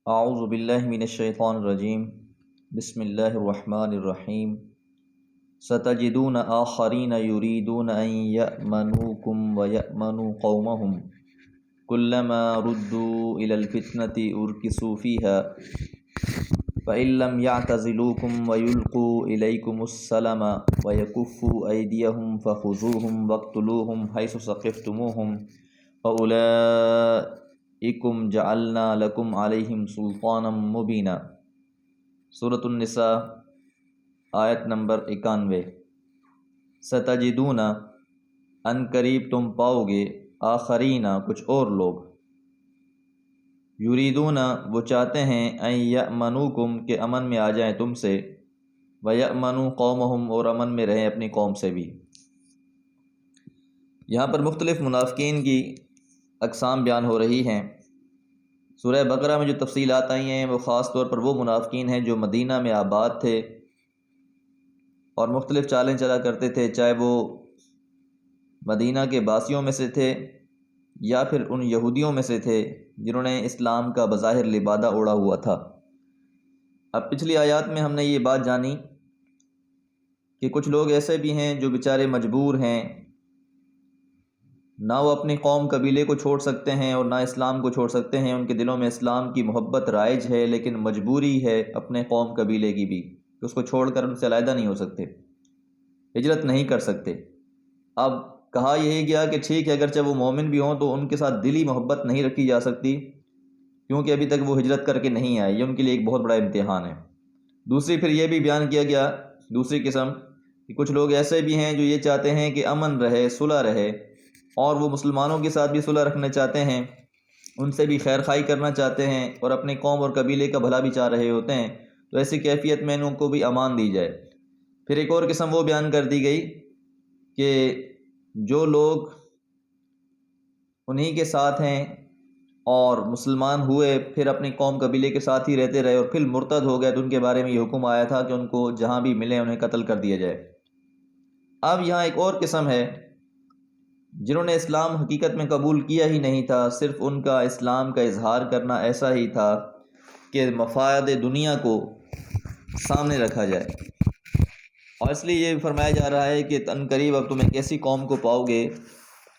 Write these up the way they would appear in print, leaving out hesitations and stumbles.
اعوذ باللہ من الشیطان الرجیم بسم اللہ الرحمن الرحیم ستجدون آخرین یریدون ان یأمنوکم ویأمنوا قومہم کلما ردوا الی الفتنة ارکسوا فیہا فإن لم يعتزلوکم ویلقوا الیکم السلم ویکفوا ایدیہم فخذوہم واقتلوہم حیث ثقفتموہم فأولئکم جعلنا لکم علیہم سلطانا مبینا۔ سورۃ النساء آیت نمبر 91۔ ستجدون ان قریب تم پاؤ گے، آخرین کچھ اور لوگ، یریدون وہ چاہتے ہیں، ان یأمنوکم کہ امن میں آ جائیں تم سے، ویأمنوا قومہم اور امن میں رہیں اپنی قوم سے بھی۔ یہاں پر مختلف منافقین کی اقسام بیان ہو رہی ہیں۔ سورہ بقرہ میں جو تفصیلات آئی ہیں وہ خاص طور پر وہ منافقین ہیں جو مدینہ میں آباد تھے اور مختلف چالیں چلا کرتے تھے، چاہے وہ مدینہ کے باسیوں میں سے تھے یا پھر ان یہودیوں میں سے تھے جنہوں نے اسلام کا بظاہر لبادہ اوڑھا ہوا تھا۔ اب پچھلی آیات میں ہم نے یہ بات جانی کہ کچھ لوگ ایسے بھی ہیں جو بیچارے مجبور ہیں، نہ وہ اپنی قوم قبیلے کو چھوڑ سکتے ہیں اور نہ اسلام کو چھوڑ سکتے ہیں، ان کے دلوں میں اسلام کی محبت رائج ہے لیکن مجبوری ہے اپنے قوم قبیلے کی بھی کہ اس کو چھوڑ کر ان سے علیحدہ نہیں ہو سکتے، ہجرت نہیں کر سکتے۔ اب کہا یہی گیا کہ ٹھیک ہے، اگرچہ وہ مومن بھی ہوں تو ان کے ساتھ دلی محبت نہیں رکھی جا سکتی کیونکہ ابھی تک وہ ہجرت کر کے نہیں آئے، یہ ان کے لیے ایک بہت بڑا امتحان ہے۔ دوسری پھر یہ بھی بیان کیا گیا، دوسری قسم کہ کچھ لوگ ایسے بھی ہیں جو یہ چاہتے ہیں کہ امن رہے، صلح رہے، اور وہ مسلمانوں کے ساتھ بھی صلح رکھنا چاہتے ہیں، ان سے بھی خیر خواہی کرنا چاہتے ہیں اور اپنے قوم اور قبیلے کا بھلا بھی چاہ رہے ہوتے ہیں، تو ایسی کیفیت میں ان کو بھی امان دی جائے۔ پھر ایک اور قسم وہ بیان کر دی گئی کہ جو لوگ انہی کے ساتھ ہیں اور مسلمان ہوئے پھر اپنی قوم قبیلے کے ساتھ ہی رہتے رہے اور پھر مرتد ہو گئے تو ان کے بارے میں یہ حکم آیا تھا کہ ان کو جہاں بھی ملے انہیں قتل کر دیا جائے۔ اب یہاں ایک اور قسم ہے جنہوں نے اسلام حقیقت میں قبول کیا ہی نہیں تھا، صرف ان کا اسلام کا اظہار کرنا ایسا ہی تھا کہ مفاد دنیا کو سامنے رکھا جائے، اور اس لیے یہ فرمایا جا رہا ہے کہ ان قریب اب تم ایک ایسی قوم کو پاؤ گے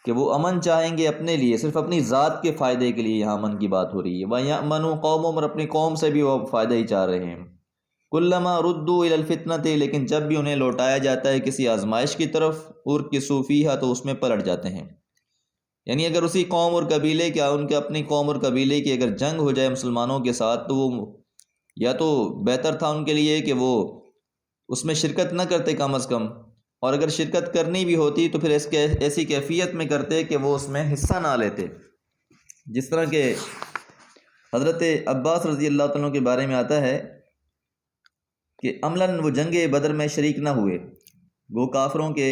کہ وہ امن چاہیں گے اپنے لیے، صرف اپنی ذات کے فائدے کے لیے یہاں امن کی بات ہو رہی ہے، وَيَأْمَنُوا قَوْمُهُمْ اور اپنی قوم سے بھی وہ فائدہ ہی چاہ رہے ہیں۔ کلما ردوا الی الفتنۃ لیکن جب بھی انہیں لوٹایا جاتا ہے کسی آزمائش کی طرف، ارکسوا فیہا تو اس میں پلٹ جاتے ہیں۔ یعنی اگر اسی قوم اور قبیلے کا، ان کے اپنی قوم اور قبیلے کی اگر جنگ ہو جائے مسلمانوں کے ساتھ تو وہ یا تو بہتر تھا ان کے لیے کہ وہ اس میں شرکت نہ کرتے کم از کم، اور اگر شرکت کرنی بھی ہوتی تو پھر ایسی کیفیت میں کرتے کہ وہ اس میں حصہ نہ لیتے، جس طرح کہ حضرت عباس رضی اللہ عنہ کے بارے میں آتا ہے کہ عملاً وہ جنگ بدر میں شریک نہ ہوئے، وہ کافروں کے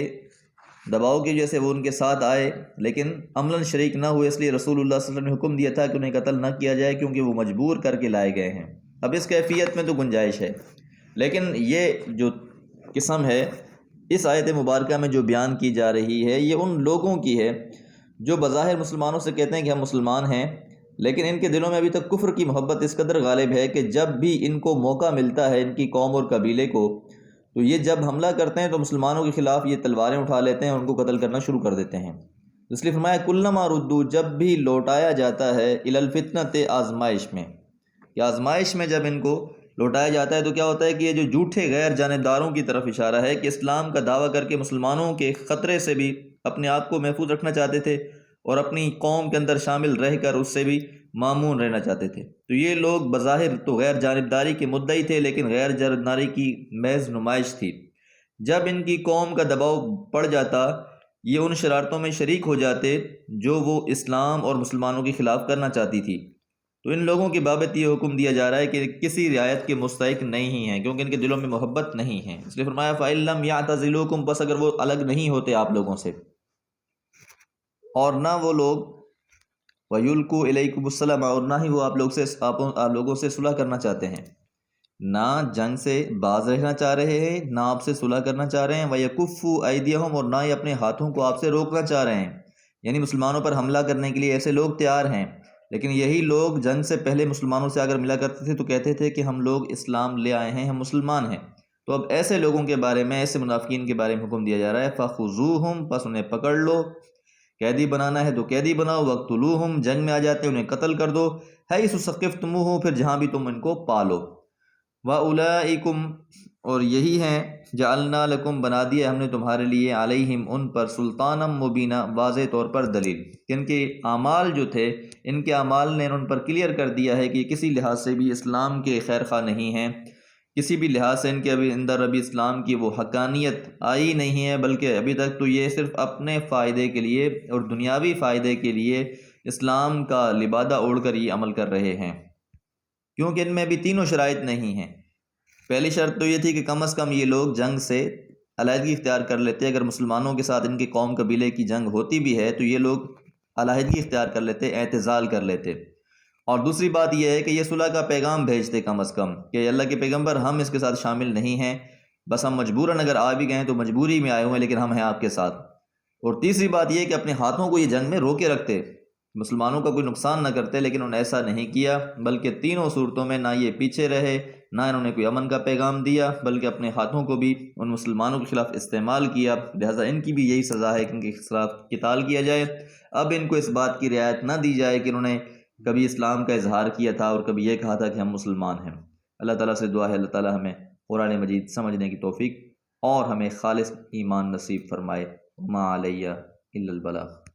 دباؤ کی وجہ سے وہ ان کے ساتھ آئے لیکن عملاً شریک نہ ہوئے، اس لیے رسول اللہ صلی اللہ علیہ وسلم نے حکم دیا تھا کہ انہیں قتل نہ کیا جائے کیونکہ وہ مجبور کر کے لائے گئے ہیں۔ اب اس کیفیت میں تو گنجائش ہے، لیکن یہ جو قسم ہے اس آیت مبارکہ میں جو بیان کی جا رہی ہے یہ ان لوگوں کی ہے جو بظاہر مسلمانوں سے کہتے ہیں کہ ہم مسلمان ہیں، لیکن ان کے دلوں میں ابھی تک کفر کی محبت اس قدر غالب ہے کہ جب بھی ان کو موقع ملتا ہے ان کی قوم اور قبیلے کو، تو یہ جب حملہ کرتے ہیں تو مسلمانوں کے خلاف یہ تلواریں اٹھا لیتے ہیں اور ان کو قتل کرنا شروع کر دیتے ہیں۔ اس لیے فرمایا کلما ردوا، جب بھی لوٹایا جاتا ہے الی الفتنۃ، آزمائش میں، کہ آزمائش میں جب ان کو لوٹایا جاتا ہے تو کیا ہوتا ہے کہ یہ جو جھوٹے غیر جانبداروں کی طرف اشارہ ہے کہ اسلام کا دعویٰ کر کے مسلمانوں کے خطرے سے بھی اپنے آپ کو محفوظ رکھنا چاہتے تھے اور اپنی قوم کے اندر شامل رہ کر اس سے بھی مامون رہنا چاہتے تھے، تو یہ لوگ بظاہر تو غیر جانبداری کے مدعی تھے لیکن غیر جانبداری کی محض نمائش تھی۔ جب ان کی قوم کا دباؤ پڑ جاتا یہ ان شرارتوں میں شریک ہو جاتے جو وہ اسلام اور مسلمانوں کے خلاف کرنا چاہتی تھی، تو ان لوگوں کی بابت یہ حکم دیا جا رہا ہے کہ کسی رعایت کے مستحق نہیں ہیں کیونکہ ان کے دلوں میں محبت نہیں ہے۔ اس لیے فرمایا فَإِن لَّمْ يَعْتَزِلُوكُمْ، بس اگر وہ الگ نہیں ہوتے آپ لوگوں سے، اور نہ وہ لوگ وَيُلْقُوا إِلَيْكُمُ السَّلَمَ، اور نہ ہی وہ آپ لوگوں سے صلح کرنا چاہتے ہیں، نہ جنگ سے باز رہنا چاہ رہے ہیں، نہ آپ سے صلح کرنا چاہ رہے ہیں، وَيَكُفُّوا أَيْدِيَهُمْ، اور نہ ہی اپنے ہاتھوں کو آپ سے روکنا چاہ رہے ہیں، یعنی مسلمانوں پر حملہ کرنے کے لیے ایسے لوگ تیار ہیں لیکن یہی لوگ جنگ سے پہلے مسلمانوں سے اگر ملا کرتے تھے تو کہتے تھے کہ ہم لوگ اسلام لے آئے ہیں، ہم مسلمان ہیں۔ تو اب ایسے لوگوں کے بارے میں، ایسے منافقین کے بارے میں حکم دیا جا رہا ہے، فَخُذُوهُمْ، پس انہیں پکڑ لو، قیدی بنانا ہے تو قیدی بناؤ، وَاقْتُلُوهُمْ، جنگ میں آ جاتے ہیں انہیں قتل کر دو، حَيْثُ ثَقِفْتُمُوهُمْ، پھر جہاں بھی تم ان کو پالو، وَأُولَئِكُمْ، اور یہی ہیں، جعلنا لکم، بنا دیا ہم نے تمہارے لیے، علیہم، ان پر، سلطانا مبینہ، واضح طور پر دلیل، کہ ان کے اعمال جو تھے، ان کے اعمال نے ان پر کلیئر کر دیا ہے کہ کسی لحاظ سے بھی اسلام کے خیر خواہ نہیں ہیں، کسی بھی لحاظ سے ان کے اندر ابھی اسلام کی وہ حقانیت آئی نہیں ہے، بلکہ ابھی تک تو یہ صرف اپنے فائدے کے لیے اور دنیاوی فائدے کے لیے اسلام کا لبادہ اوڑھ کر یہ عمل کر رہے ہیں، کیونکہ ان میں بھی تینوں شرائط نہیں ہیں۔ پہلی شرط تو یہ تھی کہ کم از کم یہ لوگ جنگ سے علیحدگی اختیار کر لیتے، اگر مسلمانوں کے ساتھ ان کے قوم قبیلے کی جنگ ہوتی بھی ہے تو یہ لوگ علیحدگی اختیار کر لیتے، اعتزال کر لیتے۔ اور دوسری بات یہ ہے کہ یہ صلح کا پیغام بھیجتے کم از کم، کہ اللہ کے پیغمبر ہم اس کے ساتھ شامل نہیں ہیں، بس ہم مجبوراً اگر آ بھی گئے ہیں تو مجبوری میں آئے ہوئے ہیں، لیکن ہم ہیں آپ کے ساتھ۔ اور تیسری بات یہ کہ اپنے ہاتھوں کو یہ جنگ میں روکے رکھتے، مسلمانوں کا کوئی نقصان نہ کرتے، لیکن انہوں نے ایسا نہیں کیا، بلکہ تینوں صورتوں میں نہ یہ پیچھے رہے، نہ انہوں نے کوئی امن کا پیغام دیا، بلکہ اپنے ہاتھوں کو بھی ان مسلمانوں کے خلاف استعمال کیا، لہٰذا ان کی بھی یہی سزا ہے کہ ان کے خلاف قتال کیا جائے۔ اب ان کو اس بات کی رعایت نہ دی جائے کہ انہوں نے کبھی اسلام کا اظہار کیا تھا اور کبھی یہ کہا تھا کہ ہم مسلمان ہیں۔ اللہ تعالیٰ سے دعا ہے اللہ تعالیٰ ہمیں قرآن مجید سمجھنے کی توفیق اور ہمیں خالص ایمان نصیب فرمائے۔ وما علیہ الا البلاغ۔